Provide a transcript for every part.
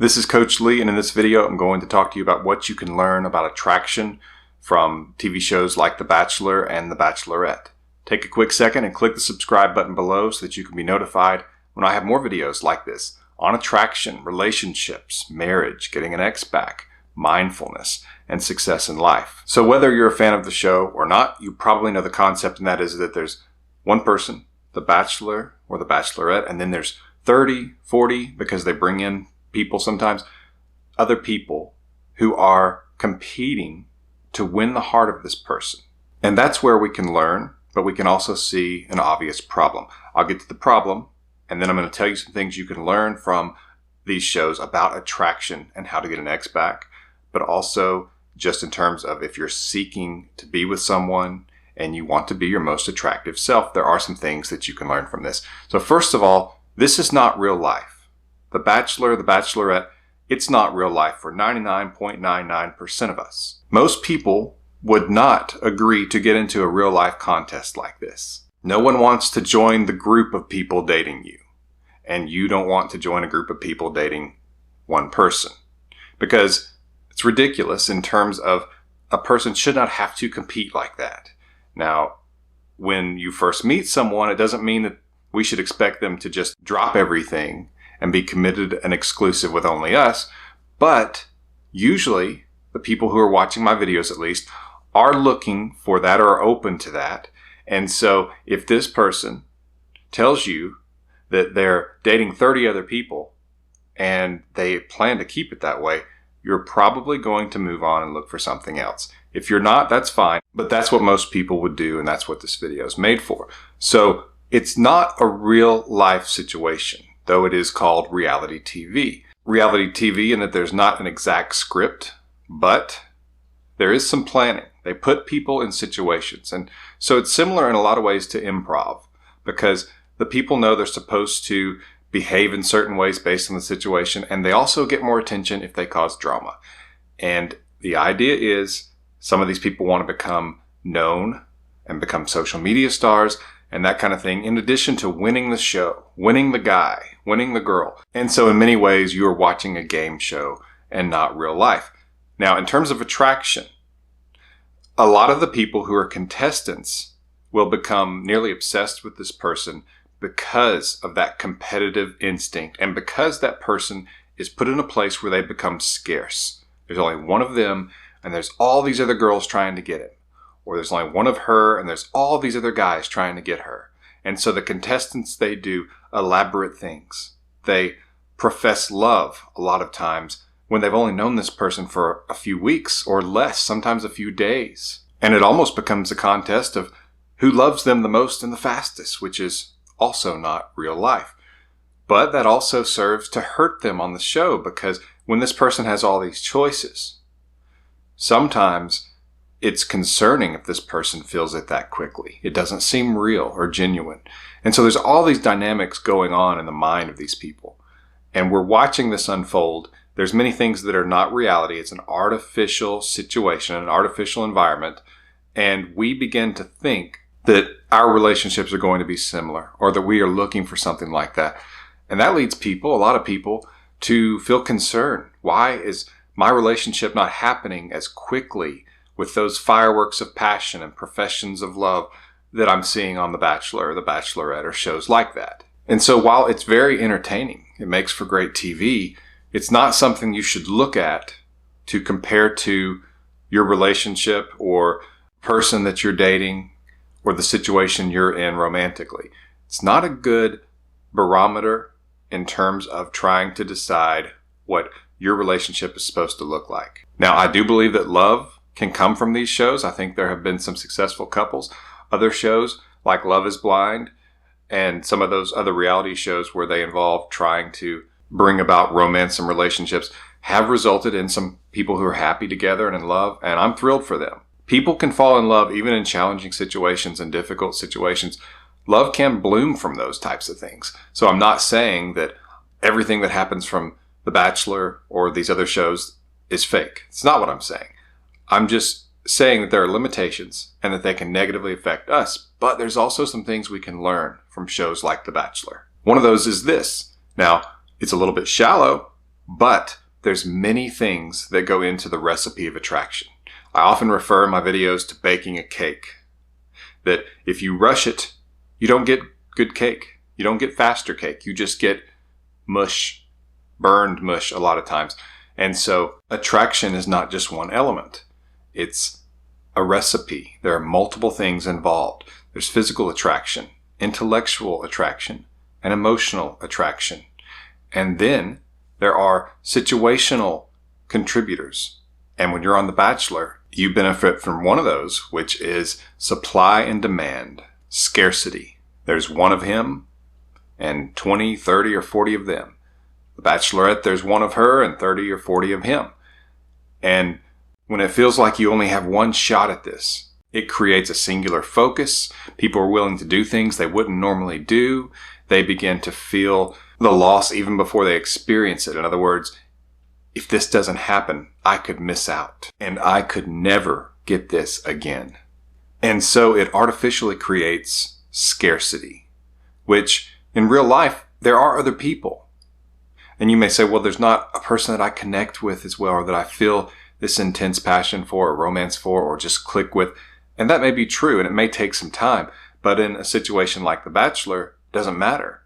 This is Coach Lee, and in this video I'm going to talk to you about what you can learn about attraction from TV shows like The Bachelor and The Bachelorette. Take a quick second and click the subscribe button below so that you can be notified when I have more videos like this on attraction, relationships, marriage, getting an ex back, mindfulness, and success in life. So whether you're a fan of the show or not, you probably know the concept, and that is that there's one person, the Bachelor or the Bachelorette, and then there's 30, 40, because they bring in people sometimes, other people who are competing to win the heart of this person. And that's where we can learn, but we can also see an obvious problem. I'll get to the problem, and then I'm going to tell you some things you can learn from these shows about attraction and how to get an ex back, but also just in terms of if you're seeking to be with someone and you want to be your most attractive self, there are some things that you can learn from this. So first of all, this is not real life. The Bachelor, the Bachelorette, it's not real life for 99.99% of us. Most people would not agree to get into a real life contest like this. No one wants to join the group of people dating you. And you don't want to join a group of people dating one person. Because it's ridiculous in terms of a person should not have to compete like that. Now, when you first meet someone, it doesn't mean that we should expect them to just drop everything and be committed and exclusive with only us. But usually, the people who are watching my videos at least are looking for that or are open to that. And so if this person tells you that they're dating 30 other people and they plan to keep it that way, you're probably going to move on and look for something else. If you're not, that's fine, but that's what most people would do, and that's what this video is made for. So it's not a real life situation, though it is called reality TV. Reality TV in that there's not an exact script, but there is some planning. They put people in situations. And so it's similar in a lot of ways to improv, because the people know they're supposed to behave in certain ways based on the situation, and they also get more attention if they cause drama. And the idea is some of these people want to become known and become social media stars and that kind of thing, in addition to winning the show, winning the guy, winning the girl. And so in many ways, you are watching a game show and not real life. Now, in terms of attraction, a lot of the people who are contestants will become nearly obsessed with this person because of that competitive instinct and because that person is put in a place where they become scarce. There's only one of them, and there's all these other girls trying to get him. Or there's only one of her, and there's all these other guys trying to get her. And so the contestants, they do elaborate things. They profess love a lot of times when they've only known this person for a few weeks or less, sometimes a few days. And it almost becomes a contest of who loves them the most and the fastest, which is also not real life. But that also serves to hurt them on the show, because when this person has all these choices, sometimes it's concerning if this person feels it that quickly. It doesn't seem real or genuine. And so there's all these dynamics going on in the mind of these people. And we're watching this unfold. There's many things that are not reality. It's an artificial situation, an artificial environment. And we begin to think that our relationships are going to be similar, or that we are looking for something like that. And that leads people, a lot of people, to feel concerned. Why is my relationship not happening as quickly with those fireworks of passion and professions of love that I'm seeing on The Bachelor or The Bachelorette or shows like that? And so while it's very entertaining, it makes for great TV, it's not something you should look at to compare to your relationship or person that you're dating or the situation you're in romantically. It's not a good barometer in terms of trying to decide what your relationship is supposed to look like. Now, I do believe that love can come from these shows. I think there have been some successful couples. Other shows like Love is Blind and some of those other reality shows where they involve trying to bring about romance and relationships have resulted in some people who are happy together and in love, and I'm thrilled for them. People can fall in love even in challenging situations and difficult situations. Love can bloom from those types of things. So I'm not saying that everything that happens from The Bachelor or these other shows is fake. It's not what I'm saying. I'm just saying that there are limitations and that they can negatively affect us, but there's also some things we can learn from shows like The Bachelor. One of those is this. Now, it's a little bit shallow, But there's many things that go into the recipe of attraction. I often refer in my videos to baking a cake. That if you rush it, you don't get good cake. You don't get faster cake. You just get mush, burned mush a lot of times. And so attraction is not just one element. It's a recipe. There are multiple things involved. There's physical attraction, intellectual attraction, and emotional attraction. And then there are situational contributors. And when you're on The Bachelor, you benefit from one of those, which is supply and demand, scarcity. There's one of him and 20, 30, or 40 of them. The Bachelorette, there's one of her and 30 or 40 of him. And when it feels like you only have one shot at this, it creates a singular focus. People are willing to do things they wouldn't normally do. They begin to feel the loss even before they experience it. In other words, if this doesn't happen, I could miss out and I could never get this again. And so it artificially creates scarcity, which in real life, there are other people. And you may say, well, there's not a person that I connect with as well, or that I feel this intense passion for, or romance for, or just click with. And that may be true, and it may take some time. But in a situation like The Bachelor, it doesn't matter.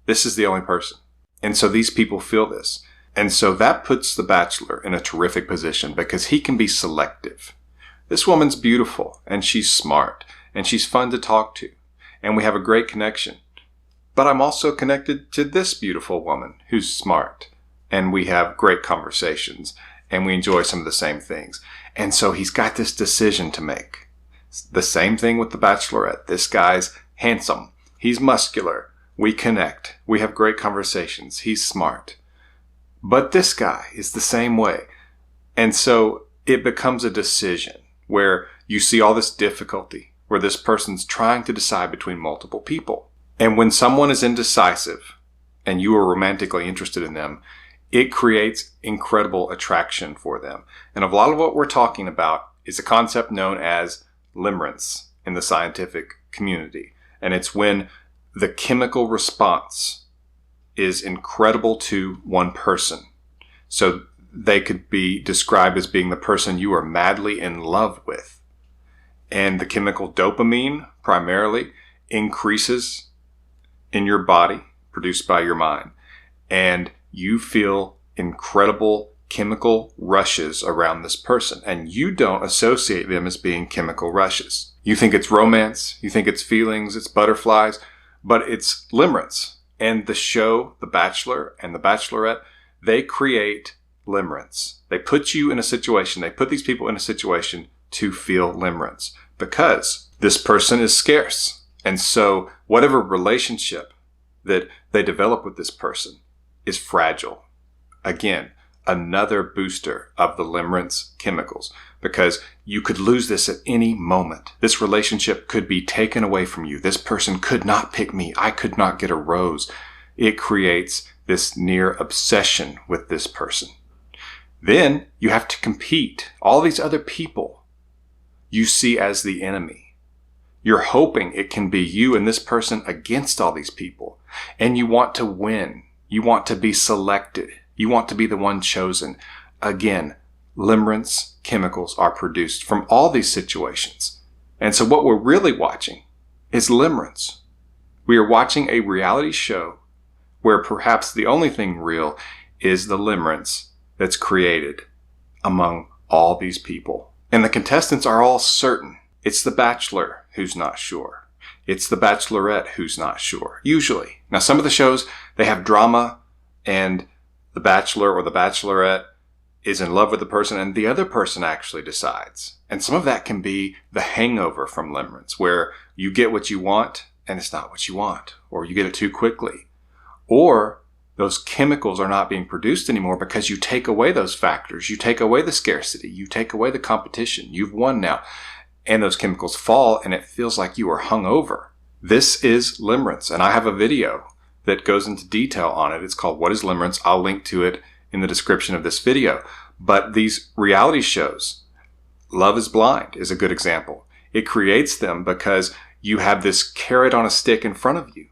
This is the only person. And so these people feel this. And so that puts The Bachelor in a terrific position because he can be selective. This woman's beautiful, and she's smart, and she's fun to talk to, and we have a great connection. But I'm also connected to this beautiful woman who's smart, and we have great conversations, and we enjoy some of the same things. And so he's got this decision to make. The same thing with The Bachelorette. This guy's handsome. He's muscular. We connect. We have great conversations. He's smart. But this guy is the same way. And so it becomes a decision where you see all this difficulty, where this person's trying to decide between multiple people. And when someone is indecisive and you are romantically interested in them, it creates incredible attraction for them. And a lot of what we're talking about is a concept known as limerence in the scientific community. And it's when the chemical response is incredible to one person. So they could be described as being the person you are madly in love with. And the chemical dopamine primarily increases in your body, produced by your mind. And you feel incredible chemical rushes around this person. And you don't associate them as being chemical rushes. You think it's romance, you think it's feelings, it's butterflies, but it's limerence. And the show, The Bachelor and The Bachelorette, they create limerence. They put you in a situation, they put these people in a situation to feel limerence because this person is scarce. And so whatever relationship that they develop with this person is fragile. Again, another booster of the limerence chemicals because you could lose this at any moment. This relationship could be taken away from you. This person could not pick me. I could not get a rose. It creates this near obsession with this person. Then you have to compete. All these other people you see as the enemy. You're hoping it can be you and this person against all these people. And you want to win. You want to be selected. You want to be the one chosen. Again, limerence chemicals are produced from all these situations. And so what we're really watching is limerence. We are watching a reality show where perhaps the only thing real is the limerence that's created among all these people. And the contestants are all certain. It's the Bachelor who's not sure. It's the Bachelorette who's not sure, usually. Now, some of the shows, they have drama, and the Bachelor or the Bachelorette is in love with the person, and the other person actually decides. And some of that can be the hangover from limerence, where you get what you want, and it's not what you want, or you get it too quickly. Or those chemicals are not being produced anymore because you take away those factors. You take away the scarcity. You take away the competition. You've won now. And those chemicals fall, and it feels like you are hungover. This is limerence, and I have a video that goes into detail on it. It's called What is Limerence? I'll link to it in the description of this video. But these reality shows, Love is Blind is a good example. It creates them because you have this carrot on a stick in front of you.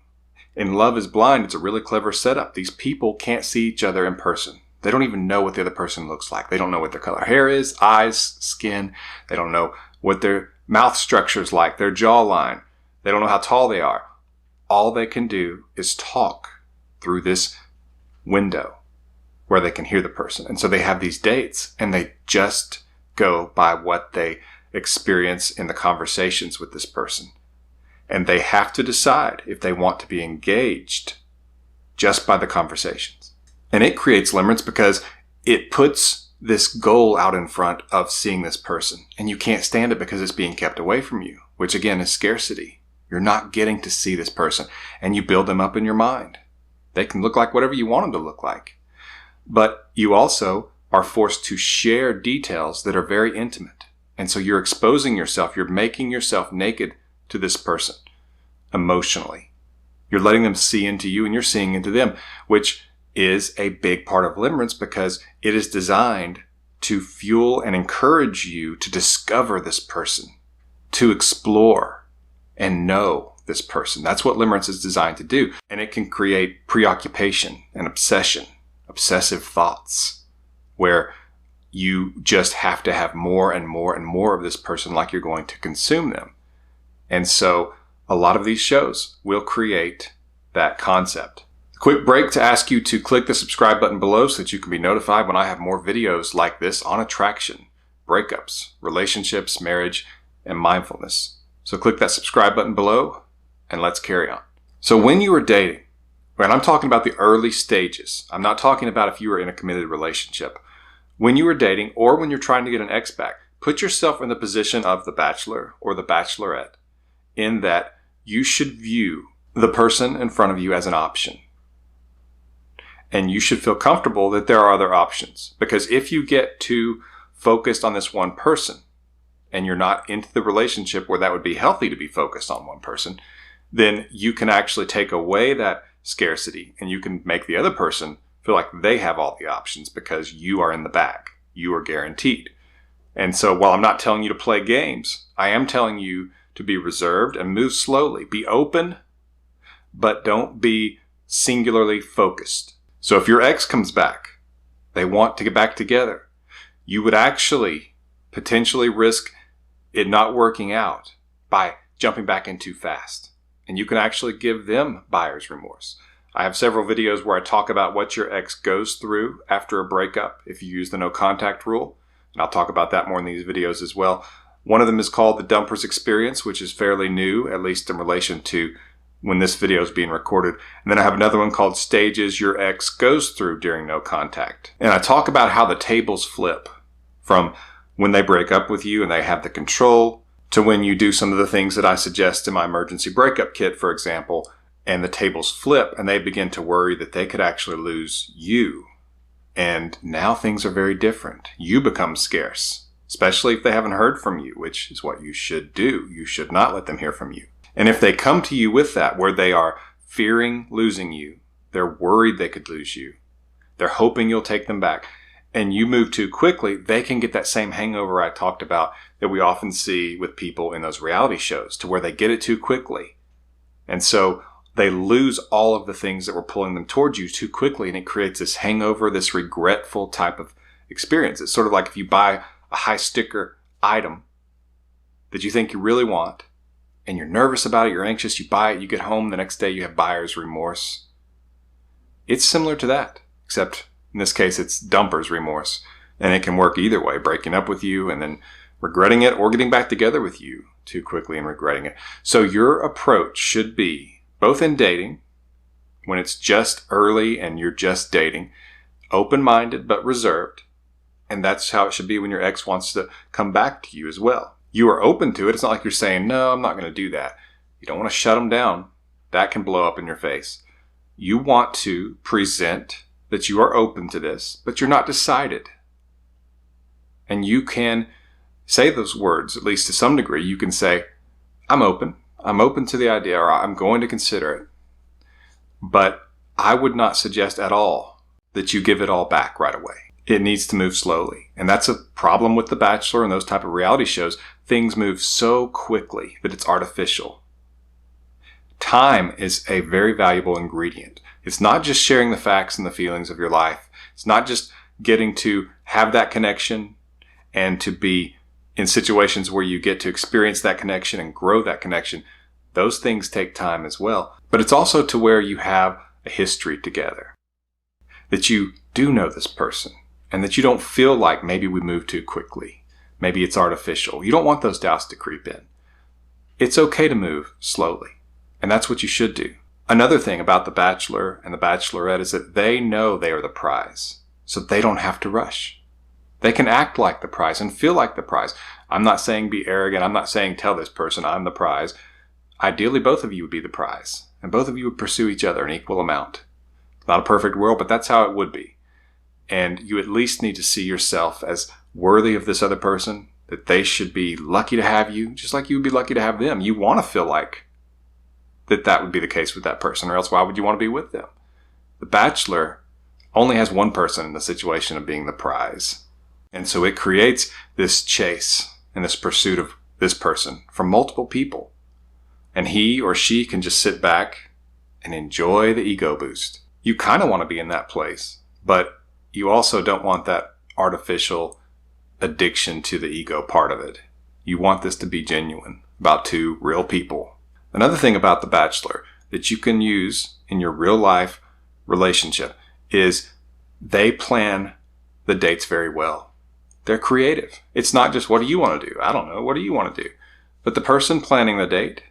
In Love is Blind, it's a really clever setup. These people can't see each other in person. They don't even know what the other person looks like. They don't know what their color hair is, eyes, skin. They don't know what their mouth structure is like, their jawline. They don't know how tall they are. All they can do is talk through this window where they can hear the person. And so they have these dates and they just go by what they experience in the conversations with this person. And they have to decide if they want to be engaged just by the conversations. And it creates limerence because it puts this goal out in front of seeing this person. And you can't stand it because it's being kept away from you, which again is scarcity. You're not getting to see this person. And you build them up in your mind. They can look like whatever you want them to look like. But you also are forced to share details that are very intimate. And so you're exposing yourself. You're making yourself naked to this person emotionally. You're letting them see into you and you're seeing into them, which is a big part of limerence because it is designed to fuel and encourage you to discover this person, to explore and know this person. That's what limerence is designed to do. And it can create preoccupation and obsession, obsessive thoughts, where you just have to have more and more and more of this person like you're going to consume them. And so a lot of these shows will create that concept. A quick break to ask you to click the subscribe button below so that you can be notified when I have more videos like this on attraction, breakups, relationships, marriage, and mindfulness. So click that subscribe button below and let's carry on. So when you are dating, and I'm talking about the early stages. I'm not talking about if you were in a committed relationship. When you are dating or when you're trying to get an ex back, put yourself in the position of the bachelor or the bachelorette, in that you should view the person in front of you as an option. And you should feel comfortable that there are other options. Because if you get too focused on this one person and you're not into the relationship where that would be healthy to be focused on one person, then you can actually take away that scarcity and you can make the other person feel like they have all the options because you are in the bag. You are guaranteed. And so while I'm not telling you to play games, I am telling you to be reserved and move slowly. Be open, but don't be singularly focused. So if your ex comes back, they want to get back together, you would actually potentially risk it not working out by jumping back in too fast. And you can actually give them buyer's remorse. I have several videos where I talk about what your ex goes through after a breakup if you use the no contact rule. And I'll talk about that more in these videos as well. One of them is called the dumper's experience, which is fairly new, at least in relation to when this video is being recorded. And then I have another one called stages your ex goes through during no contact. And I talk about how the tables flip from when they break up with you and they have the control to when you do some of the things that I suggest in my emergency breakup kit, for example, and the tables flip and they begin to worry that they could actually lose you. And now things are very different. You become scarce, especially if they haven't heard from you, which is what you should do. You should not let them hear from you. And if they come to you with that, where they are fearing losing you, they're worried they could lose you, they're hoping you'll take them back, and you move too quickly, they can get that same hangover I talked about that we often see with people in those reality shows, to where they get it too quickly. And so they lose all of the things that were pulling them towards you too quickly, and it creates this hangover, this regretful type of experience. It's sort of like if you buy a high sticker item that you think you really want, and you're nervous about it, you're anxious, you buy it, you get home, the next day you have buyer's remorse. It's similar to that, except in this case it's dumper's remorse. And it can work either way, breaking up with you and then regretting it, or getting back together with you too quickly and regretting it. So your approach should be, both in dating, when it's just early and you're just dating, open-minded but reserved. And that's how it should be when your ex wants to come back to you as well. You are open to it. It's not like you're saying, no, I'm not going to do that. You don't want to shut them down. That can blow up in your face. You want to present that you are open to this, but you're not decided. And you can say those words, at least to some degree. You can say, I'm open. I'm open to the idea, or I'm going to consider it. But I would not suggest at all that you give it all back right away. It needs to move slowly. And that's a problem with The Bachelor and those type of reality shows. Things move so quickly that it's artificial. Time is a very valuable ingredient. It's not just sharing the facts and the feelings of your life It's not just getting to have that connection and to be in situations where you get to experience that connection and grow that connection. Those things take time as well. But it's also to where you have a history together, that you do know this person, and that you don't feel like maybe we moved too quickly. Maybe it's artificial. You don't want those doubts to creep in. It's okay to move slowly, and that's what you should do. Another thing about the Bachelor and the Bachelorette is that they know they are the prize, so they don't have to rush. They can act like the prize and feel like the prize. I'm not saying be arrogant. I'm not saying tell this person I'm the prize. Ideally, both of you would be the prize, and both of you would pursue each other in equal amount. Not a perfect world, but that's how it would be. And you at least need to see yourself as worthy of this other person, that they should be lucky to have you, just like you would be lucky to have them. You want to feel like that would be the case with that person, or else why would you want to be with them? The Bachelor only has one person in the situation of being the prize. And so it creates this chase and this pursuit of this person from multiple people. And he or she can just sit back and enjoy the ego boost. You kind of want to be in that place, but you also don't want that artificial addiction to the ego part of it. You want this to be genuine, about two real people. Another thing about the Bachelor that you can use in your real life relationship is they plan the dates very well. They're creative. It's not just, what do you want to do? I don't know. What do you want to do? But the person planning the date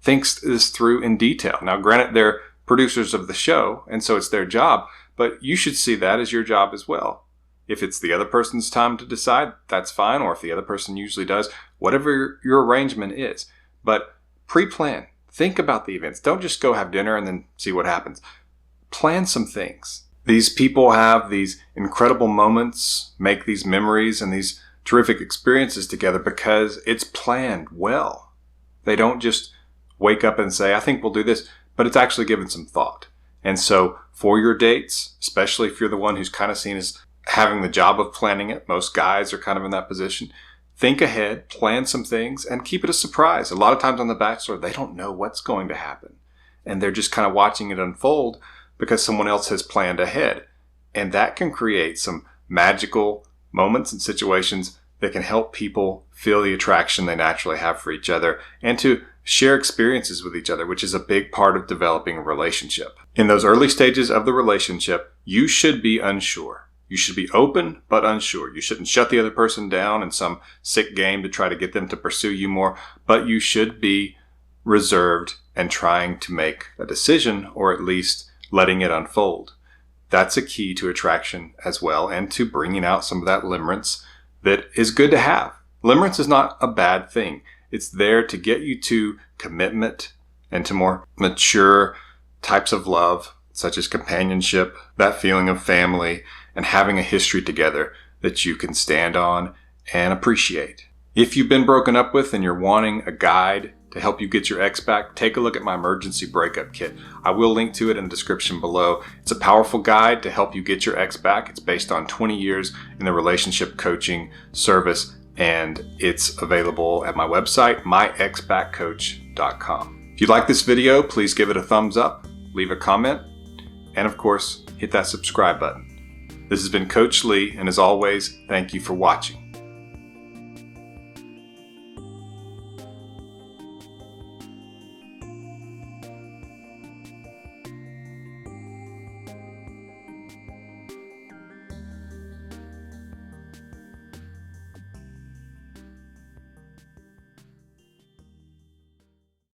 thinks this through in detail. Now, granted, they're producers of the show, and so it's their job, but you should see that as your job as well. If it's the other person's time to decide, that's fine, or if the other person usually does, whatever your arrangement is. But pre-plan. Think about the events. Don't just go have dinner and then see what happens. Plan some things. These people have these incredible moments, make these memories and these terrific experiences together because it's planned well. They don't just wake up and say, I think we'll do this, but it's actually given some thought. And so for your dates, especially if you're the one who's kind of seen as having the job of planning it, most guys are kind of in that position, think ahead, plan some things, and keep it a surprise. A lot of times on The Bachelor, they don't know what's going to happen. And they're just kind of watching it unfold because someone else has planned ahead. And that can create some magical moments and situations that can help people feel the attraction they naturally have for each other and to share experiences with each other, which is a big part of developing a relationship. In those early stages of the relationship, you should be unsure. You should be open, but unsure. You shouldn't shut the other person down in some sick game to try to get them to pursue you more, but you should be reserved and trying to make a decision, or at least letting it unfold. That's a key to attraction as well, and to bringing out some of that limerence that is good to have. Limerence is not a bad thing. It's there to get you to commitment and to more mature types of love, such as companionship, that feeling of family, and having a history together that you can stand on and appreciate. If you've been broken up with and you're wanting a guide to help you get your ex back, take a look at my emergency breakup kit. I will link to it in the description below. It's a powerful guide to help you get your ex back. It's based on 20 years in the relationship coaching service, and it's available at my website, myexbackcoach.com. If you like this video, please give it a thumbs up, leave a comment, and of course, hit that subscribe button. This has been Coach Lee, and as always, thank you for watching.